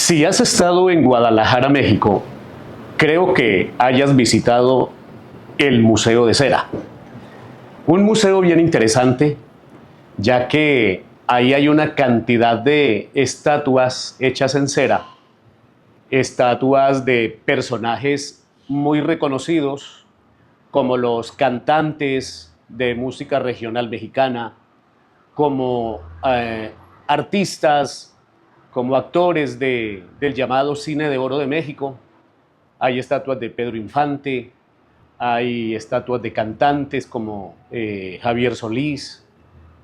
Si has estado en Guadalajara, México, creo que hayas visitado el Museo de Cera. Un museo bien interesante, ya que ahí hay una cantidad de estatuas hechas en cera, estatuas de personajes muy reconocidos, como los cantantes de música regional mexicana, como artistas, como actores del llamado Cine de Oro de México. Hay estatuas de Pedro Infante, hay estatuas de cantantes como Javier Solís,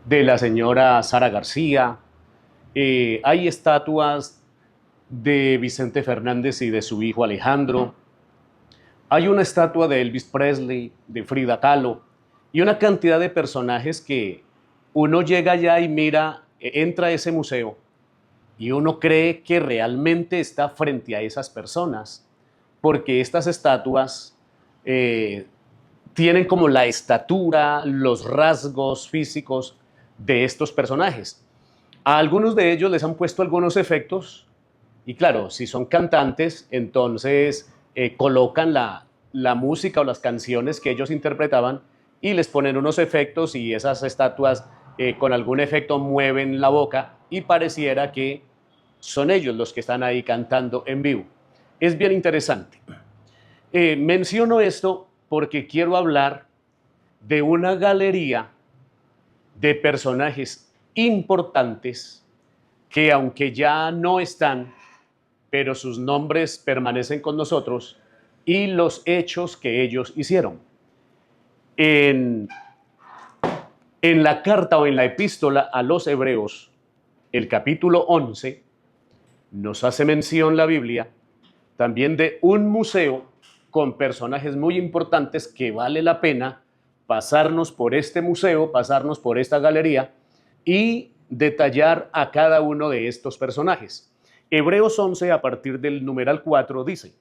de la señora Sara García, hay estatuas de Vicente Fernández y de su hijo Alejandro, hay una estatua de Elvis Presley, de Frida Kahlo, y una cantidad de personajes que uno llega allá y mira, entra a ese museo, y uno cree que realmente está frente a esas personas, porque estas estatuas tienen como la estatura, los rasgos físicos de estos personajes. A algunos de ellos les han puesto algunos efectos, y claro, si son cantantes, entonces colocan la música o las canciones que ellos interpretaban y les ponen unos efectos, y esas estatuas con algún efecto mueven la boca y pareciera que son ellos los que están ahí cantando en vivo. Es bien interesante. Menciono esto porque quiero hablar de una galería de personajes importantes que, aunque ya no están, pero sus nombres permanecen con nosotros y los hechos que ellos hicieron. En la carta o en la epístola a los Hebreos, el capítulo 11, nos hace mención la Biblia también de un museo con personajes muy importantes que vale la pena pasarnos por este museo, pasarnos por esta galería y detallar a cada uno de estos personajes. Hebreos 11, a partir del numeral 4, dice: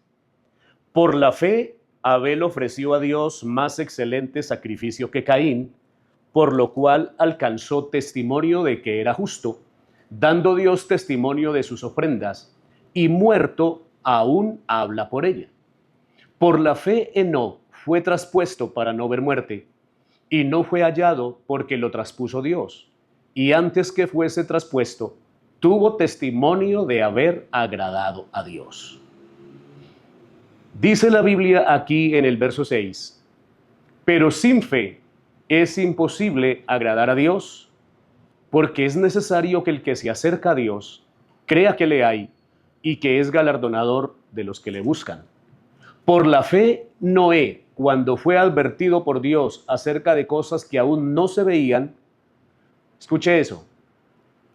por la fe, Abel ofreció a Dios más excelente sacrificio que Caín, por lo cual alcanzó testimonio de que era justo, dando Dios testimonio de sus ofrendas, y muerto aún habla por ella. Por la fe Enoc fue traspuesto para no ver muerte, y no fue hallado porque lo traspuso Dios, y antes que fuese traspuesto, tuvo testimonio de haber agradado a Dios. Dice la Biblia aquí en el verso 6, pero sin fe es imposible agradar a Dios, porque es necesario que el que se acerca a Dios crea que le hay y que es galardonador de los que le buscan. Por la fe, Noé, cuando fue advertido por Dios acerca de cosas que aún no se veían, escuche eso,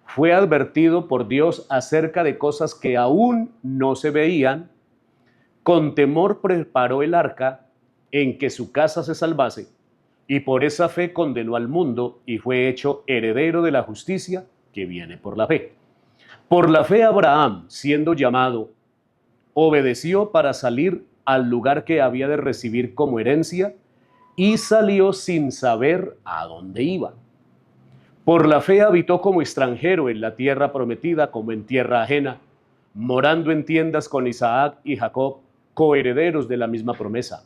fue advertido por Dios acerca de cosas que aún no se veían, con temor preparó el arca en que su casa se salvase, y por esa fe condenó al mundo y fue hecho heredero de la justicia que viene por la fe. Por la fe Abraham, siendo llamado, obedeció para salir al lugar que había de recibir como herencia, y salió sin saber a dónde iba. Por la fe habitó como extranjero en la tierra prometida, como en tierra ajena, morando en tiendas con Isaac y Jacob, coherederos de la misma promesa.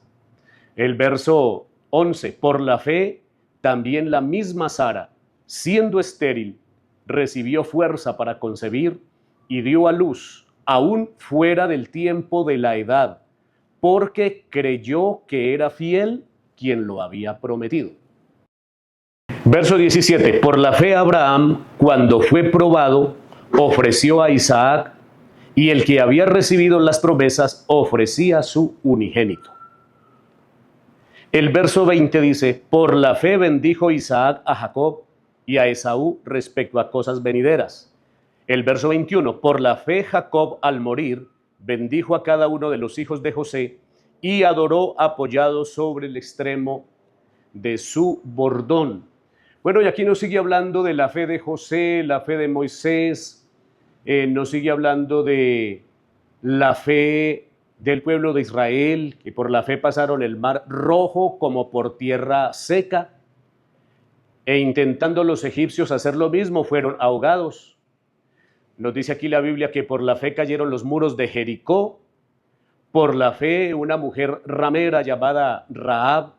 El verso 11, por la fe también la misma Sara, siendo estéril, recibió fuerza para concebir y dio a luz, aún fuera del tiempo de la edad, porque creyó que era fiel quien lo había prometido. Verso 17, por la fe Abraham, cuando fue probado, ofreció a Isaac, y el que había recibido las promesas ofrecía su unigénito. El verso 20 dice, por la fe bendijo Isaac a Jacob y a Esaú respecto a cosas venideras. El verso 21, por la fe Jacob al morir bendijo a cada uno de los hijos de José y adoró apoyado sobre el extremo de su bordón. Bueno, y aquí nos sigue hablando de la fe de José, la fe de Moisés, nos sigue hablando de la fe del pueblo de Israel, que por la fe pasaron el mar rojo como por tierra seca, e intentando los egipcios hacer lo mismo, fueron ahogados. Nos dice aquí la Biblia que por la fe cayeron los muros de Jericó. Por la fe una mujer ramera llamada Rahab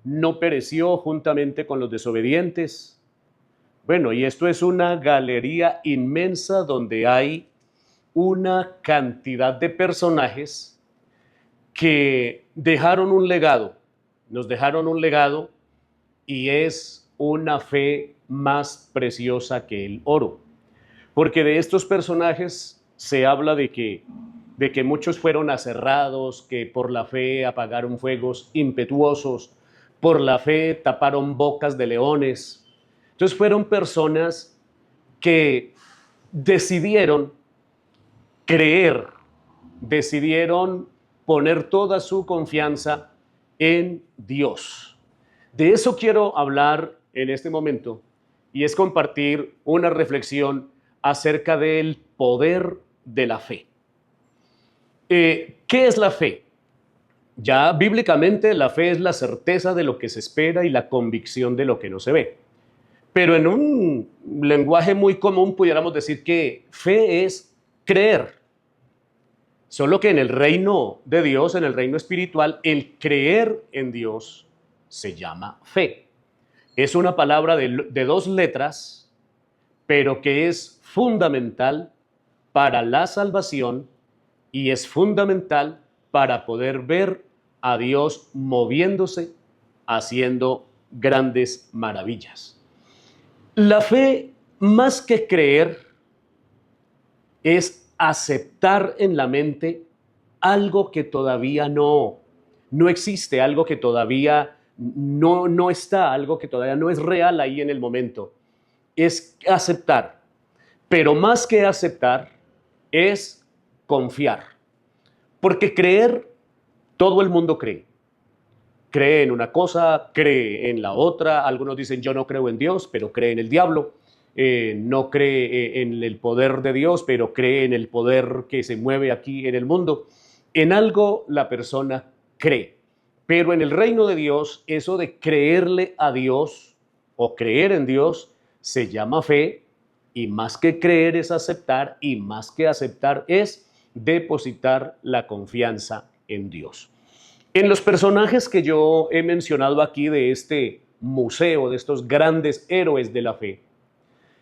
no pereció juntamente con los desobedientes. Bueno, y esto es una galería inmensa donde hay una cantidad de personajes que dejaron un legado, nos dejaron un legado, y es una fe más preciosa que el oro. Porque de estos personajes se habla de que muchos fueron aserrados, que por la fe apagaron fuegos impetuosos, por la fe taparon bocas de leones. Entonces fueron personas que decidieron creer, decidieron poner toda su confianza en Dios. De eso quiero hablar en este momento, y es compartir una reflexión acerca del poder de la fe. ¿Qué es la fe? Ya bíblicamente la fe es la certeza de lo que se espera y la convicción de lo que no se ve. Pero en un lenguaje muy común pudiéramos decir que fe es creer. Solo que en el reino de Dios, en el reino espiritual, el creer en Dios se llama fe. Es una palabra de dos letras, pero que es fundamental para la salvación y es fundamental para poder ver a Dios moviéndose, haciendo grandes maravillas. La fe, más que creer, es aceptar en la mente algo que todavía no existe, algo que todavía no está, algo que todavía no es real ahí en el momento. Es aceptar, pero más que aceptar es confiar, porque creer, todo el mundo cree. Cree en una cosa, cree en la otra. Algunos dicen yo no creo en Dios, pero cree en el diablo. No cree en el poder de Dios, pero cree en el poder que se mueve aquí en el mundo. En algo la persona cree, pero en el reino de Dios, eso de creerle a Dios o creer en Dios se llama fe, y más que creer es aceptar, y más que aceptar es depositar la confianza en Dios. En los personajes que yo he mencionado aquí de este museo, de estos grandes héroes de la fe,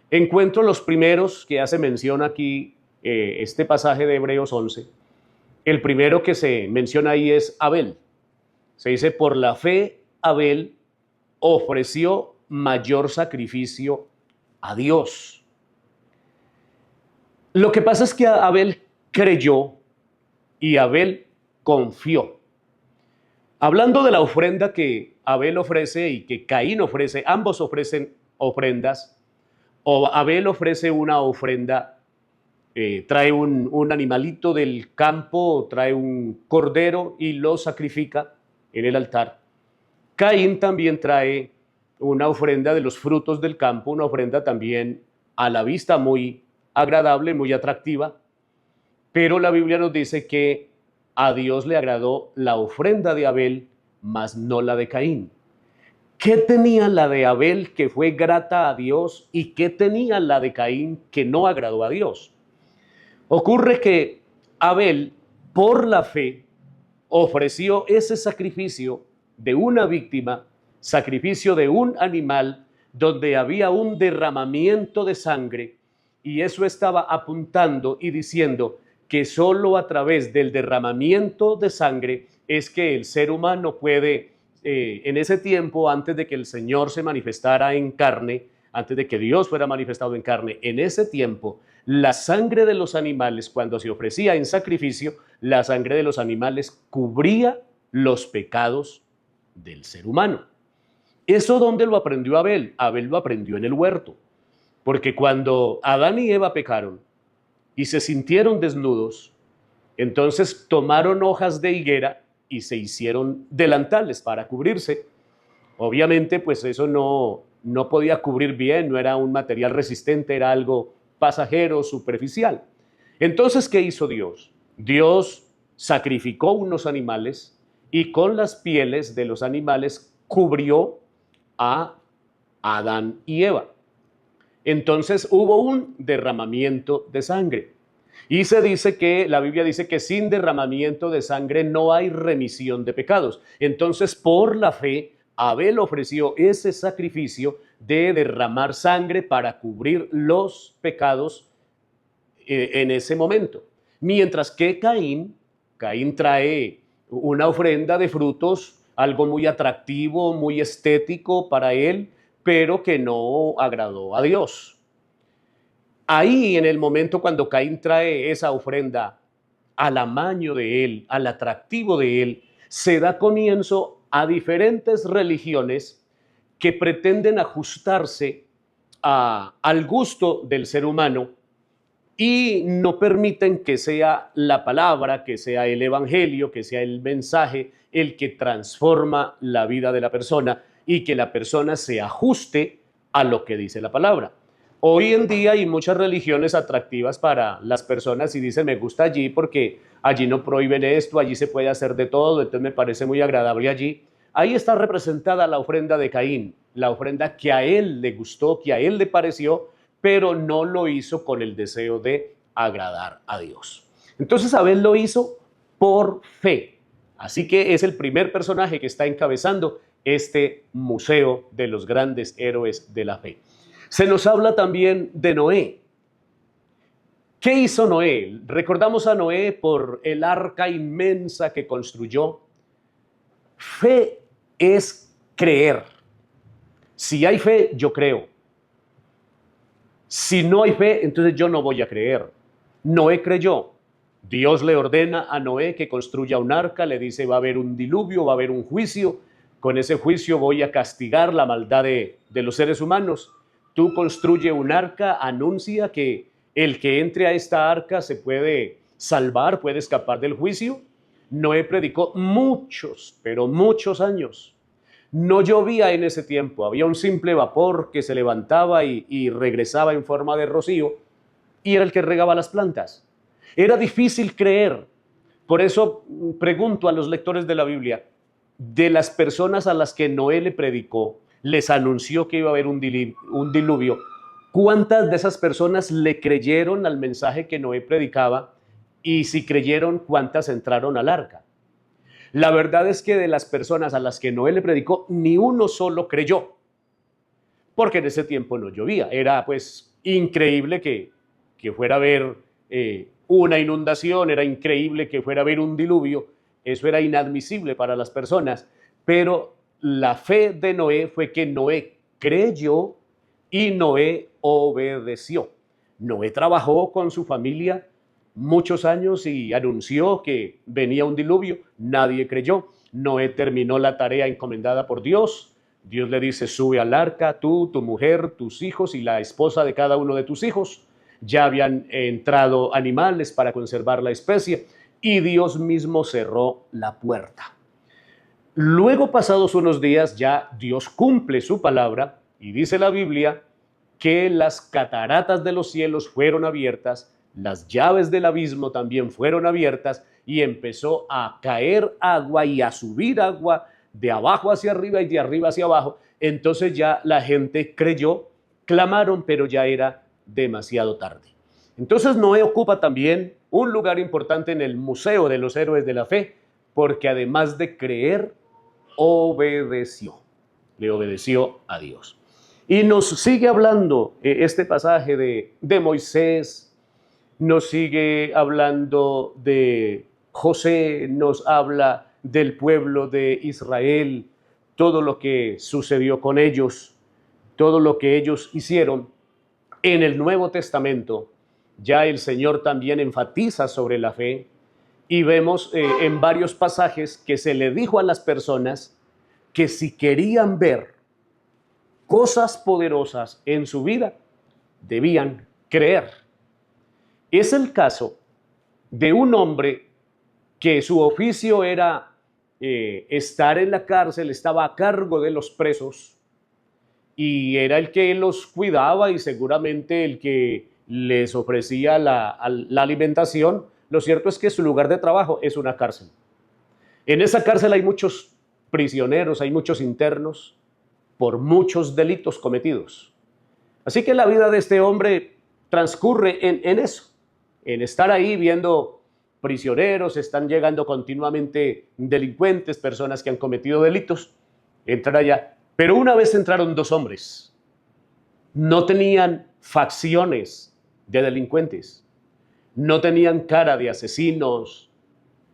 encuentro los primeros que hace mención aquí este pasaje de Hebreos 11. El primero que se menciona ahí es Abel. Se dice, por la fe Abel ofreció mayor sacrificio a Dios. Lo que pasa es que Abel creyó y Abel confió. Hablando de la ofrenda que Abel ofrece y que Caín ofrece, ambos ofrecen ofrendas. O Abel ofrece una ofrenda, trae un animalito del campo, trae un cordero y lo sacrifica en el altar. Caín también trae una ofrenda de los frutos del campo, una ofrenda también a la vista muy agradable, muy atractiva, pero la Biblia nos dice que a Dios le agradó la ofrenda de Abel, mas no la de Caín. ¿Qué tenía la de Abel que fue grata a Dios y qué tenía la de Caín que no agradó a Dios? Ocurre que Abel, por la fe, ofreció ese sacrificio de una víctima, sacrificio de un animal, donde había un derramamiento de sangre, y eso estaba apuntando y diciendo que solo a través del derramamiento de sangre es que el ser humano puede, en ese tiempo, antes de que el Señor se manifestara en carne, antes de que Dios fuera manifestado en carne, en ese tiempo, la sangre de los animales, cuando se ofrecía en sacrificio, la sangre de los animales cubría los pecados del ser humano. ¿Eso dónde lo aprendió Abel? Abel lo aprendió en el huerto, porque cuando Adán y Eva pecaron y se sintieron desnudos, entonces tomaron hojas de higuera y se hicieron delantales para cubrirse. Obviamente, pues eso no podía cubrir bien, no era un material resistente, era algo pasajero, superficial. Entonces, ¿qué hizo Dios? Dios sacrificó unos animales y con las pieles de los animales cubrió a Adán y Eva. Entonces hubo un derramamiento de sangre. Y se dice que, la Biblia dice que sin derramamiento de sangre no hay remisión de pecados. Entonces, por la fe, Abel ofreció ese sacrificio de derramar sangre para cubrir los pecados en ese momento. Mientras que Caín trae una ofrenda de frutos, algo muy atractivo, muy estético para él, pero que no agradó a Dios. Ahí, en el momento cuando Caín trae esa ofrenda al amaño de él, al atractivo de él, se da comienzo a diferentes religiones que pretenden ajustarse al gusto del ser humano y no permiten que sea la palabra, que sea el evangelio, que sea el mensaje el que transforma la vida de la persona y que la persona se ajuste a lo que dice la palabra. Hoy en día hay muchas religiones atractivas para las personas y dicen me gusta allí porque allí no prohíben esto, allí se puede hacer de todo, entonces me parece muy agradable allí. Ahí está representada la ofrenda de Caín, la ofrenda que a él le gustó, que a él le pareció, pero no lo hizo con el deseo de agradar a Dios. Entonces Abel lo hizo por fe. Así que es el primer personaje que está encabezando este museo de los grandes héroes de la fe. Se nos habla también de Noé. ¿Qué hizo Noé? Recordamos a Noé por el arca inmensa que construyó. Fe es creer. Si hay fe, yo creo. Si no hay fe, entonces yo no voy a creer. Noé creyó. Dios le ordena a Noé que construya un arca, le dice va a haber un diluvio, va a haber un juicio. Con ese juicio voy a castigar la maldad de los seres humanos. Tú construye un arca, anuncia que el que entre a esta arca se puede salvar, puede escapar del juicio. Noé predicó muchos, pero muchos años. No llovía en ese tiempo, había un simple vapor que se levantaba y regresaba en forma de rocío y era el que regaba las plantas. Era difícil creer. Por eso pregunto a los lectores de la Biblia, de las personas a las que Noé le predicó, les anunció que iba a haber un diluvio, ¿cuántas de esas personas le creyeron al mensaje que Noé predicaba? Y si creyeron, ¿cuántas entraron al arca? La verdad es que de las personas a las que Noé le predicó, ni uno solo creyó, porque en ese tiempo no llovía. Era pues increíble que fuera a haber una inundación, era increíble que fuera a haber un diluvio, eso era inadmisible para las personas, pero la fe de Noé fue que Noé creyó y Noé obedeció. Noé trabajó con su familia muchos años y anunció que venía un diluvio, nadie creyó. Noé terminó la tarea encomendada por Dios. Dios le dice, sube al arca, tú, tu mujer, tus hijos y la esposa de cada uno de tus hijos. Ya habían entrado animales para conservar la especie y Dios mismo cerró la puerta. Luego, pasados unos días, ya Dios cumple su palabra y dice la Biblia que las cataratas de los cielos fueron abiertas, las llaves del abismo también fueron abiertas y empezó a caer agua y a subir agua de abajo hacia arriba y de arriba hacia abajo. Entonces ya la gente creyó, clamaron, pero ya era demasiado tarde. Entonces Noé ocupa también un lugar importante en el Museo de los Héroes de la Fe, porque además de creer, obedeció, le obedeció a Dios. Y nos sigue hablando este pasaje de Moisés, nos sigue hablando de José, nos habla del pueblo de Israel, todo lo que sucedió con ellos, todo lo que ellos hicieron. En el Nuevo Testamento ya el Señor también enfatiza sobre la fe y vemos en varios pasajes que se le dijo a las personas que si querían ver cosas poderosas en su vida, debían creer. Es el caso de un hombre que su oficio era estar en la cárcel, estaba a cargo de los presos y era el que los cuidaba y seguramente el que les ofrecía la alimentación. Lo cierto es que su lugar de trabajo es una cárcel. En esa cárcel hay muchos prisioneros, hay muchos internos por muchos delitos cometidos. Así que la vida de este hombre transcurre en eso, en estar ahí viendo prisioneros, están llegando continuamente delincuentes, personas que han cometido delitos, entrar allá. Pero una vez entraron dos hombres, no tenían facciones de delincuentes, no tenían cara de asesinos,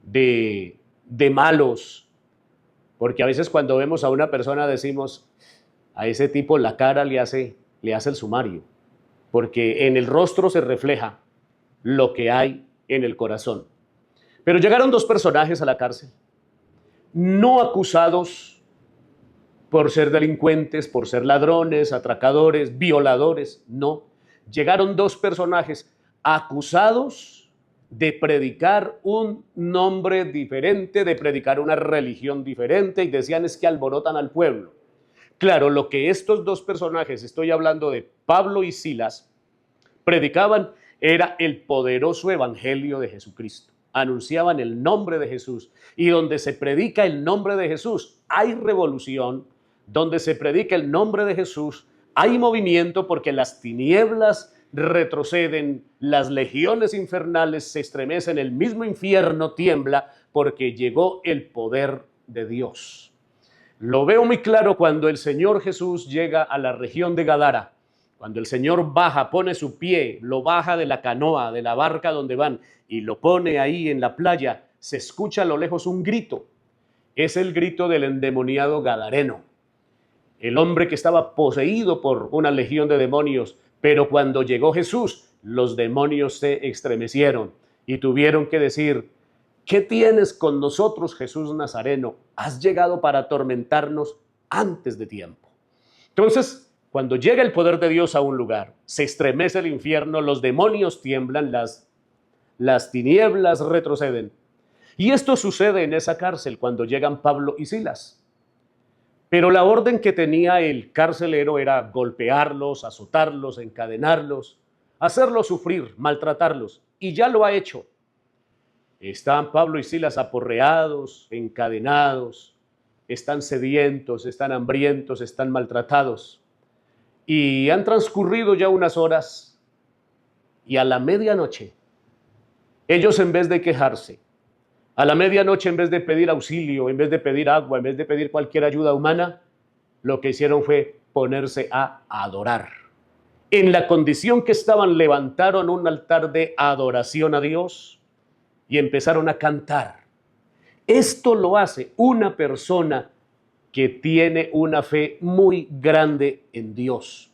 de malos, porque a veces cuando vemos a una persona decimos, a ese tipo la cara le hace el sumario, porque en el rostro se refleja lo que hay en el corazón. Pero llegaron dos personajes a la cárcel, no acusados por ser delincuentes, por ser ladrones, atracadores, violadores, no. Llegaron dos personajes acusados de predicar un nombre diferente, de predicar una religión diferente, y decían es que alborotan al pueblo. Claro, lo que estos dos personajes, estoy hablando de Pablo y Silas, predicaban era el poderoso evangelio de Jesucristo. Anunciaban el nombre de Jesús, y donde se predica el nombre de Jesús hay revolución. Donde se predica el nombre de Jesús hay movimiento, porque las tinieblas retroceden, las legiones infernales se estremecen, el mismo infierno tiembla, porque llegó el poder de Dios. Lo veo muy claro cuando el Señor Jesús llega a la región de Gadara. Cuando el Señor baja, pone su pie, lo baja de la canoa, de la barca donde van, y lo pone ahí en la playa, se escucha a lo lejos un grito. Es el grito del endemoniado gadareno, el hombre que estaba poseído por una legión de demonios. Pero cuando llegó Jesús, los demonios se estremecieron y tuvieron que decir, ¿qué tienes con nosotros, Jesús Nazareno? Has llegado para atormentarnos antes de tiempo. Entonces, cuando llega el poder de Dios a un lugar, se estremece el infierno, los demonios tiemblan, las tinieblas retroceden. Y esto sucede en esa cárcel cuando llegan Pablo y Silas. Pero la orden que tenía el carcelero era golpearlos, azotarlos, encadenarlos, hacerlos sufrir, maltratarlos. Y ya lo ha hecho. Están Pablo y Silas aporreados, encadenados, están sedientos, están hambrientos, están maltratados. Y han transcurrido ya unas horas, y a la medianoche, ellos en vez de quejarse, a la medianoche, en vez de pedir auxilio, en vez de pedir agua, en vez de pedir cualquier ayuda humana, lo que hicieron fue ponerse a adorar. En la condición que estaban, levantaron un altar de adoración a Dios y empezaron a cantar. Esto lo hace una persona que tiene una fe muy grande en Dios.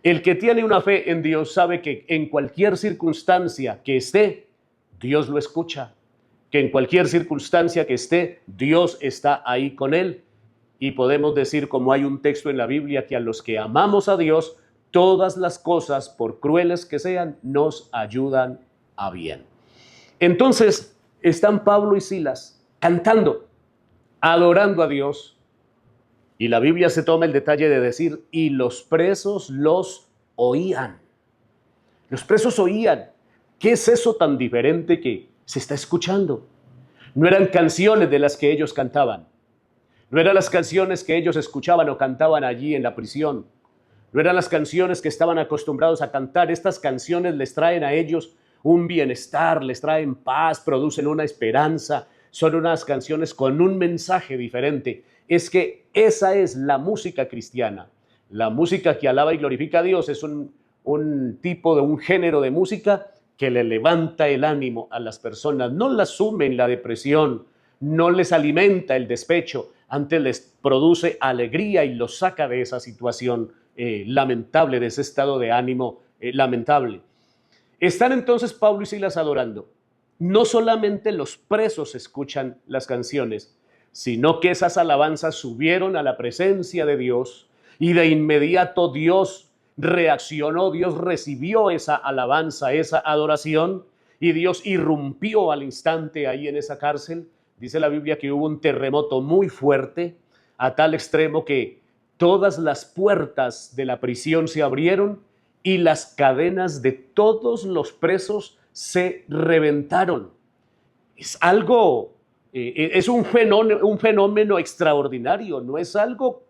El que tiene una fe en Dios sabe que en cualquier circunstancia que esté, Dios lo escucha. Que en cualquier circunstancia que esté, Dios está ahí con él. Y podemos decir, como hay un texto en la Biblia, que a los que amamos a Dios, todas las cosas, por crueles que sean, nos ayudan a bien. Entonces, están Pablo y Silas cantando, adorando a Dios, y la Biblia se toma el detalle de decir, y los presos los oían. Los presos oían. ¿Qué es eso tan diferente que se está escuchando? No eran canciones de las que ellos cantaban, no eran las canciones que ellos escuchaban o cantaban allí en la prisión, no eran las canciones que estaban acostumbrados a cantar. Estas canciones les traen a ellos un bienestar, les traen paz, producen una esperanza, son unas canciones con un mensaje diferente. Es que esa es la música cristiana. La música que alaba y glorifica a Dios es un tipo de un género de música que le levanta el ánimo a las personas, no las sume en la depresión, no les alimenta el despecho, antes les produce alegría y los saca de esa situación lamentable, de ese estado de ánimo lamentable. Están entonces Pablo y Silas adorando. No solamente los presos escuchan las canciones, sino que esas alabanzas subieron a la presencia de Dios, y de inmediato Dios reaccionó, Dios recibió esa alabanza, esa adoración, y Dios irrumpió al instante ahí en esa cárcel. Dice la Biblia que hubo un terremoto muy fuerte, a tal extremo que todas las puertas de la prisión se abrieron y las cadenas de todos los presos se reventaron. Es algo, es un fenómeno extraordinario, no es algo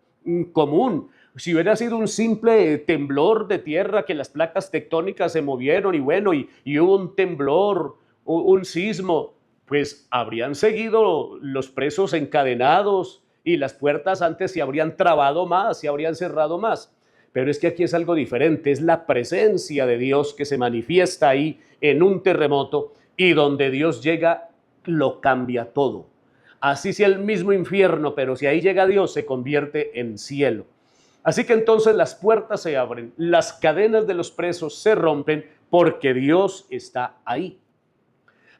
común. Si hubiera sido un simple temblor de tierra, que las placas tectónicas se movieron y bueno, y hubo un temblor, un sismo, pues habrían seguido los presos encadenados y las puertas antes se habrían trabado más, se habrían cerrado más. Pero es que aquí es algo diferente, es la presencia de Dios que se manifiesta ahí en un terremoto y donde Dios llega, lo cambia todo. Así sea el mismo infierno, pero si ahí llega Dios, se convierte en cielo. Así que entonces las puertas se abren, las cadenas de los presos se rompen porque Dios está ahí.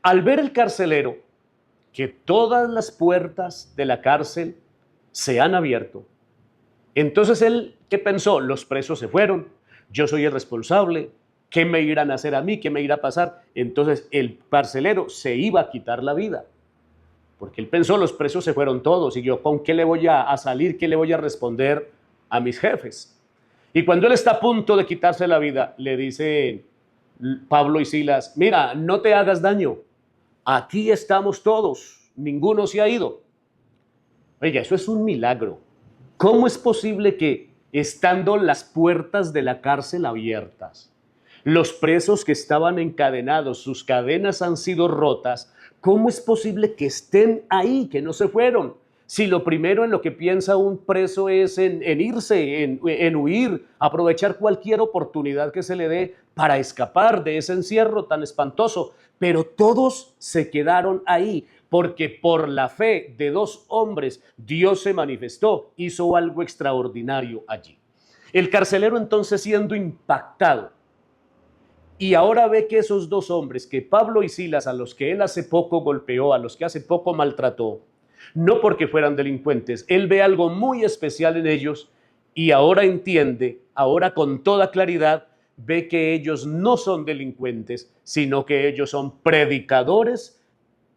Al ver el carcelero que todas las puertas de la cárcel se han abierto, entonces él, ¿qué pensó? Los presos se fueron, yo soy el responsable, ¿qué me irán a hacer a mí? ¿Qué me irá a pasar? Entonces el carcelero se iba a quitar la vida, porque él pensó, los presos se fueron todos, y yo, ¿con qué le voy a salir? ¿Qué le voy a responder a mis jefes? Y cuando él está a punto de quitarse la vida, le dice Pablo y Silas, mira, no te hagas daño, aquí estamos todos, ninguno se ha ido. Oiga, eso es un milagro. ¿Cómo es posible que, estando las puertas de la cárcel abiertas, los presos que estaban encadenados, sus cadenas han sido rotas, cómo es posible que estén ahí, que no se fueron? Si lo primero en lo que piensa un preso es en irse, en huir, aprovechar cualquier oportunidad que se le dé para escapar de ese encierro tan espantoso. Pero todos se quedaron ahí, porque por la fe de dos hombres Dios se manifestó, hizo algo extraordinario allí. El carcelero entonces, siendo impactado, y ahora ve que esos dos hombres, que Pablo y Silas, a los que él hace poco golpeó, a los que hace poco maltrató, no porque fueran delincuentes, él ve algo muy especial en ellos y ahora entiende, ahora con toda claridad, ve que ellos no son delincuentes, sino que ellos son predicadores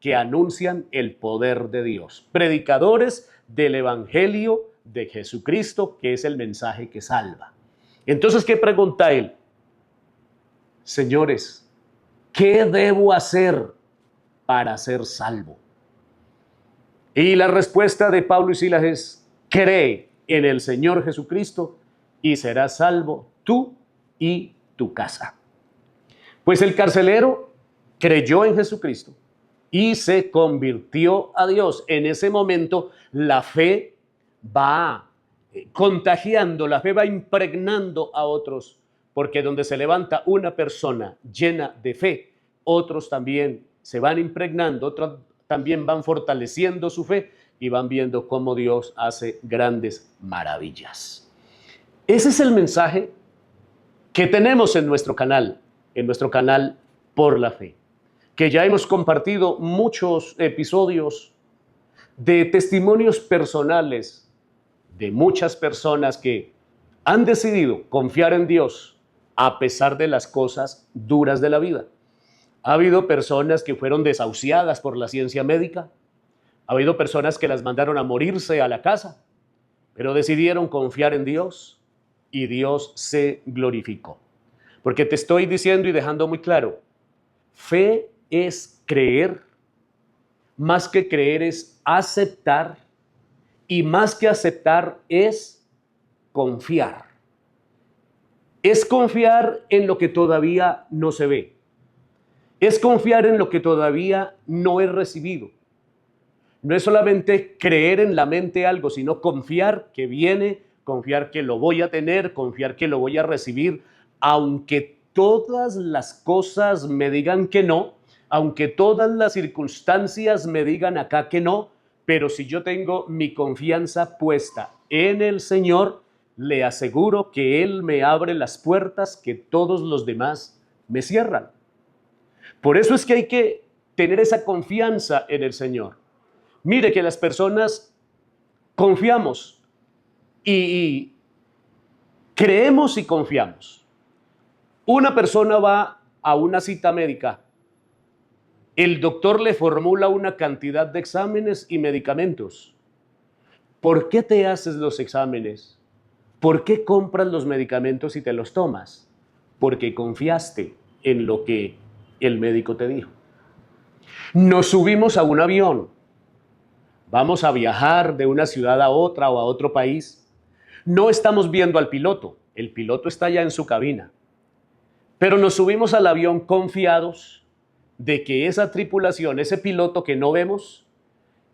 que anuncian el poder de Dios, predicadores del Evangelio de Jesucristo, que es el mensaje que salva. Entonces, ¿qué pregunta él? Señores, ¿qué debo hacer para ser salvo? Y la respuesta de Pablo y Silas es: cree en el Señor Jesucristo y serás salvo tú y tu casa. Pues el carcelero creyó en Jesucristo y se convirtió a Dios. En ese momento la fe va contagiando, la fe va impregnando a otros, porque donde se levanta una persona llena de fe, otros también se van impregnando, otros también van fortaleciendo su fe y van viendo cómo Dios hace grandes maravillas. Ese es el mensaje que tenemos en nuestro canal Por la Fe, que ya hemos compartido muchos episodios de testimonios personales de muchas personas que han decidido confiar en Dios a pesar de las cosas duras de la vida. Ha habido personas que fueron desahuciadas por la ciencia médica, ha habido personas que las mandaron a morirse a la casa, pero decidieron confiar en Dios y Dios se glorificó. Porque te estoy diciendo y dejando muy claro, fe es creer, más que creer es aceptar, y más que aceptar es confiar. Es confiar en lo que todavía no se ve. Es confiar en lo que todavía no he recibido. No es solamente creer en la mente algo, sino confiar que viene, confiar que lo voy a tener, confiar que lo voy a recibir, aunque todas las cosas me digan que no, aunque todas las circunstancias me digan acá que no, pero si yo tengo mi confianza puesta en el Señor, le aseguro que Él me abre las puertas que todos los demás me cierran. Por eso es que hay que tener esa confianza en el Señor. Mire que las personas confiamos y creemos y confiamos. Una persona va a una cita médica. El doctor le formula una cantidad de exámenes y medicamentos. ¿Por qué te haces los exámenes? ¿Por qué compras los medicamentos y te los tomas? Porque confiaste en lo que el médico te dijo. Nos subimos a un avión. Vamos a viajar de una ciudad a otra o a otro país. No estamos viendo al piloto, el piloto está ya en su cabina, pero nos subimos al avión confiados de que esa tripulación, ese piloto que no vemos,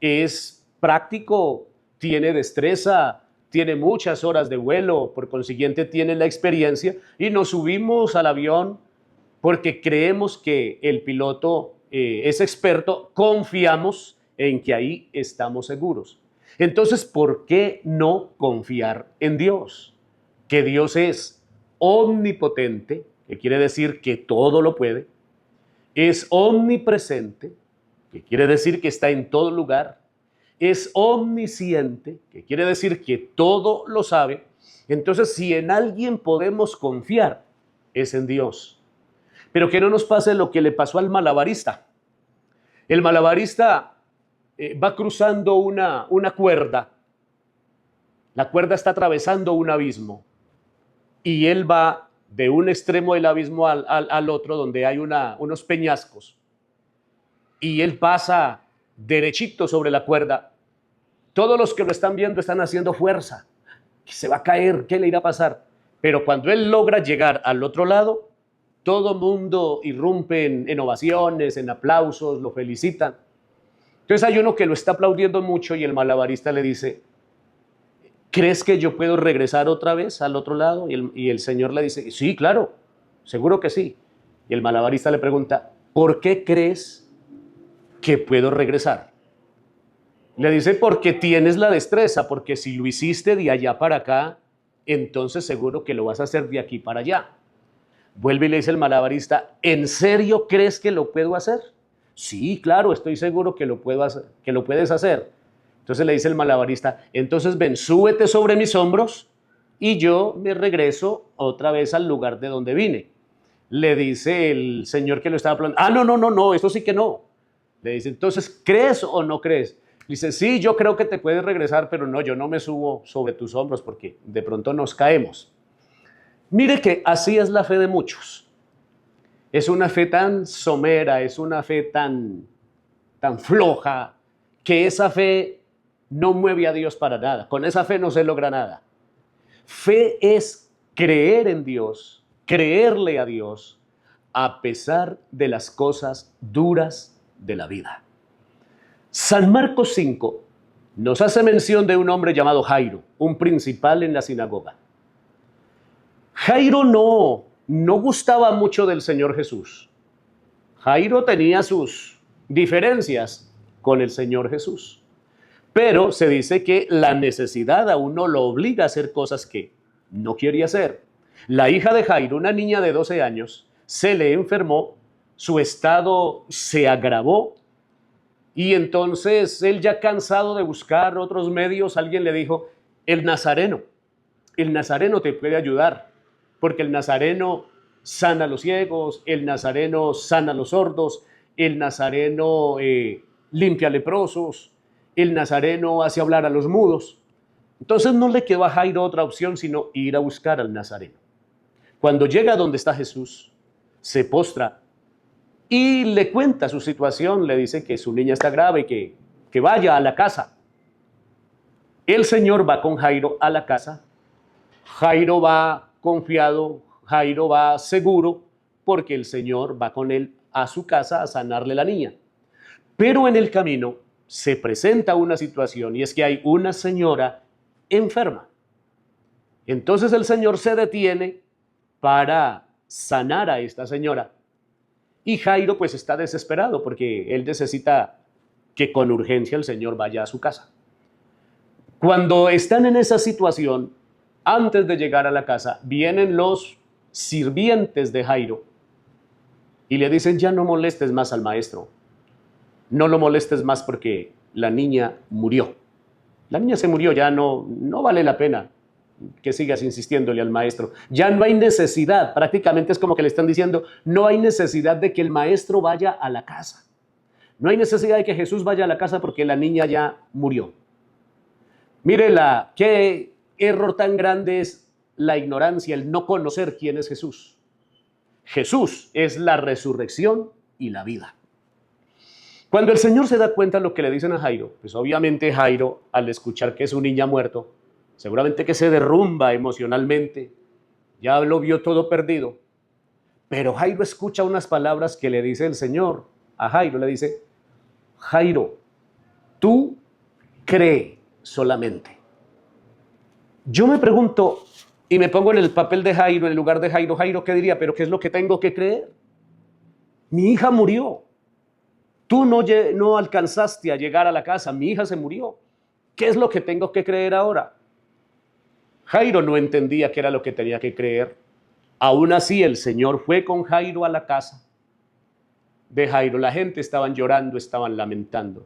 es práctico, tiene destreza, tiene muchas horas de vuelo, por consiguiente tiene la experiencia, y nos subimos al avión porque creemos que el piloto es experto, confiamos en que ahí estamos seguros. Entonces, ¿por qué no confiar en Dios? Que Dios es omnipotente, que quiere decir que todo lo puede, es omnipresente, que quiere decir que está en todo lugar, es omnisciente, que quiere decir que todo lo sabe. Entonces, si en alguien podemos confiar, es en Dios. Pero que no nos pase lo que le pasó al malabarista. El malabarista va cruzando una cuerda, la cuerda está atravesando un abismo y él va de un extremo del abismo al otro donde hay unos peñascos y él pasa derechito sobre la cuerda. Todos los que lo están viendo están haciendo fuerza, que se va a caer, ¿qué le irá a pasar? Pero cuando él logra llegar al otro lado, todo mundo irrumpe en ovaciones, en aplausos, lo felicitan. Entonces hay uno que lo está aplaudiendo mucho y el malabarista le dice, ¿crees que yo puedo regresar otra vez al otro lado? Y el señor le dice, sí, claro, seguro que sí. Y el malabarista le pregunta, ¿por qué crees que puedo regresar? Le dice, porque tienes la destreza, porque si lo hiciste de allá para acá, entonces seguro que lo vas a hacer de aquí para allá. Vuelve y le dice el malabarista, ¿en serio crees que lo puedo hacer? Sí, claro, estoy seguro que lo puedo hacer, que lo puedes hacer. Entonces le dice el malabarista, entonces ven, súbete sobre mis hombros y yo me regreso otra vez al lugar de donde vine. Le dice el señor que lo estaba hablando, no, eso sí que no. Le dice, entonces, ¿crees o no crees? Dice, sí, yo creo que te puedes regresar, pero no, yo no me subo sobre tus hombros porque de pronto nos caemos. Mire que así es la fe de muchos. Es una fe tan somera, es una fe tan floja, que esa fe no mueve a Dios para nada. Con esa fe no se logra nada. Fe es creer en Dios, creerle a Dios, a pesar de las cosas duras de la vida. San Marcos 5 nos hace mención de un hombre llamado Jairo, un principal en la sinagoga. Jairo no gustaba mucho del Señor Jesús. Jairo tenía sus diferencias con el Señor Jesús. Pero se dice que la necesidad a uno lo obliga a hacer cosas que no quería hacer. La hija de Jairo, una niña de 12 años, se le enfermó, su estado se agravó y entonces él, ya cansado de buscar otros medios, alguien le dijo, el Nazareno te puede ayudar, porque el Nazareno sana a los ciegos, el Nazareno sana a los sordos, el Nazareno limpia leprosos, el Nazareno hace hablar a los mudos. Entonces no le quedó a Jairo otra opción sino ir a buscar al Nazareno. Cuando llega donde está Jesús, se postra y le cuenta su situación, le dice que su niña está grave y que vaya a la casa. El Señor va con Jairo a la casa. Jairo va confiado, Jairo va seguro, porque el Señor va con él a su casa a sanarle la niña. Pero en el camino se presenta una situación y es que hay una señora enferma. Entonces el Señor se detiene para sanar a esta señora. Y Jairo pues está desesperado porque él necesita que con urgencia el Señor vaya a su casa. Cuando están en esa situación, antes de llegar a la casa, vienen los sirvientes de Jairo y le dicen, ya no molestes más al maestro. No lo molestes más porque la niña murió. La niña se murió, ya no vale la pena que sigas insistiéndole al maestro. Ya no hay necesidad, prácticamente es como que le están diciendo, no hay necesidad de que el maestro vaya a la casa. No hay necesidad de que Jesús vaya a la casa porque la niña ya murió. Mire qué error tan grande es la ignorancia, el no conocer quién es Jesús. Jesús es la resurrección y la vida. Cuando el Señor se da cuenta de lo que le dicen a Jairo, pues obviamente Jairo, al escuchar que su niña ha muerto, seguramente que se derrumba emocionalmente, ya lo vio todo perdido. Pero Jairo escucha unas palabras que le dice el Señor a Jairo, le dice: Jairo, tú cree solamente. Yo me pregunto y me pongo en el papel de Jairo, en el lugar de Jairo. Jairo, ¿qué diría? ¿Pero qué es lo que tengo que creer? Mi hija murió. Tú no alcanzaste a llegar a la casa, mi hija se murió. ¿Qué es lo que tengo que creer ahora? Jairo no entendía qué era lo que tenía que creer. Aún así, el Señor fue con Jairo a la casa de Jairo. La gente estaban llorando, estaban lamentando.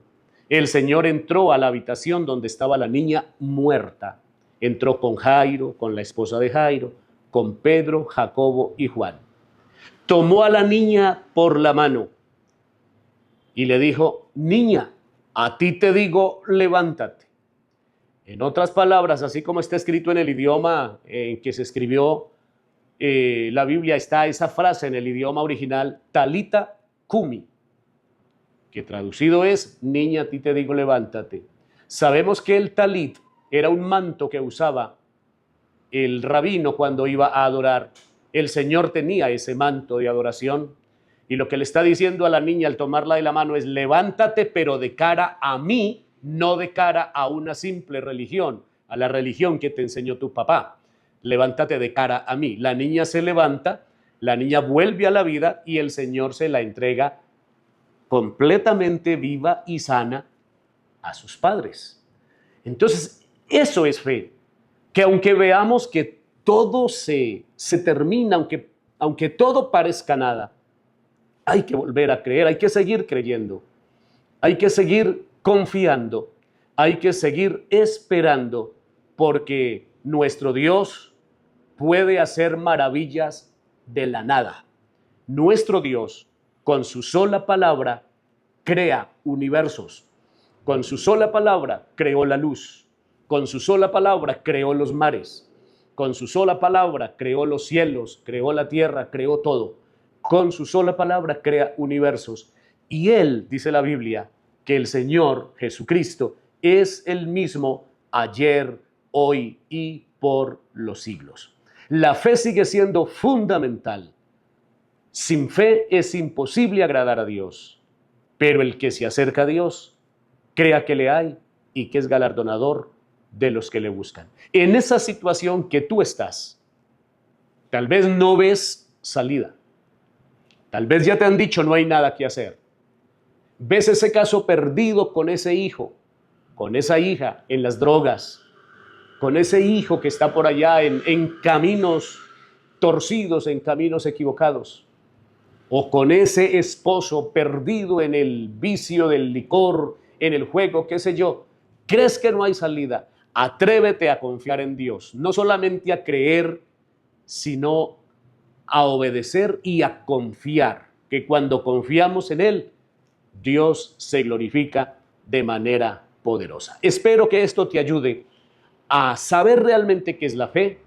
El Señor entró a la habitación donde estaba la niña muerta. Entró con Jairo, con la esposa de Jairo, con Pedro, Jacobo y Juan. Tomó a la niña por la mano y le dijo: niña, a ti te digo, levántate. En otras palabras, así como está escrito en el idioma en que se escribió la Biblia, está esa frase en el idioma original, Talita Cumi, que traducido es: niña, a ti te digo, levántate. Sabemos que el talit era un manto que usaba el rabino cuando iba a adorar. El Señor tenía ese manto de adoración, y lo que le está diciendo a la niña al tomarla de la mano es: levántate, pero de cara a mí, no de cara a una simple religión, a la religión que te enseñó tu papá. Levántate de cara a mí. La niña se levanta, la niña vuelve a la vida y el Señor se la entrega completamente viva y sana a sus padres. Entonces, eso es fe, que aunque veamos que todo se termina, aunque todo parezca nada, hay que volver a creer, hay que seguir creyendo, hay que seguir confiando, hay que seguir esperando, porque nuestro Dios puede hacer maravillas de la nada. Nuestro Dios, con su sola palabra, crea universos. Con su sola palabra creó la luz. Con su sola palabra creó los mares. Con su sola palabra creó los cielos, creó la tierra, creó todo. Con su sola palabra crea universos. Y Él, dice la Biblia, que el Señor Jesucristo es el mismo ayer, hoy y por los siglos. La fe sigue siendo fundamental. Sin fe es imposible agradar a Dios, pero el que se acerca a Dios, crea que le hay y que es galardonador de los que le buscan. En esa situación que tú estás, tal vez no ves salida, tal vez ya te han dicho no hay nada que hacer. Ves ese caso perdido con ese hijo, con esa hija en las drogas, con ese hijo que está por allá en caminos torcidos, en caminos equivocados, o con ese esposo perdido en el vicio del licor, en el juego, qué sé yo. ¿Crees que no hay salida? Atrévete a confiar en Dios, no solamente a creer, sino a obedecer y a confiar, que cuando confiamos en Él, Dios se glorifica de manera poderosa. Espero que esto te ayude a saber realmente qué es la fe,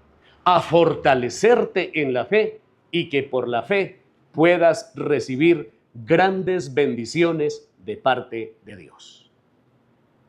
a fortalecerte en la fe y que por la fe puedas recibir grandes bendiciones de parte de Dios.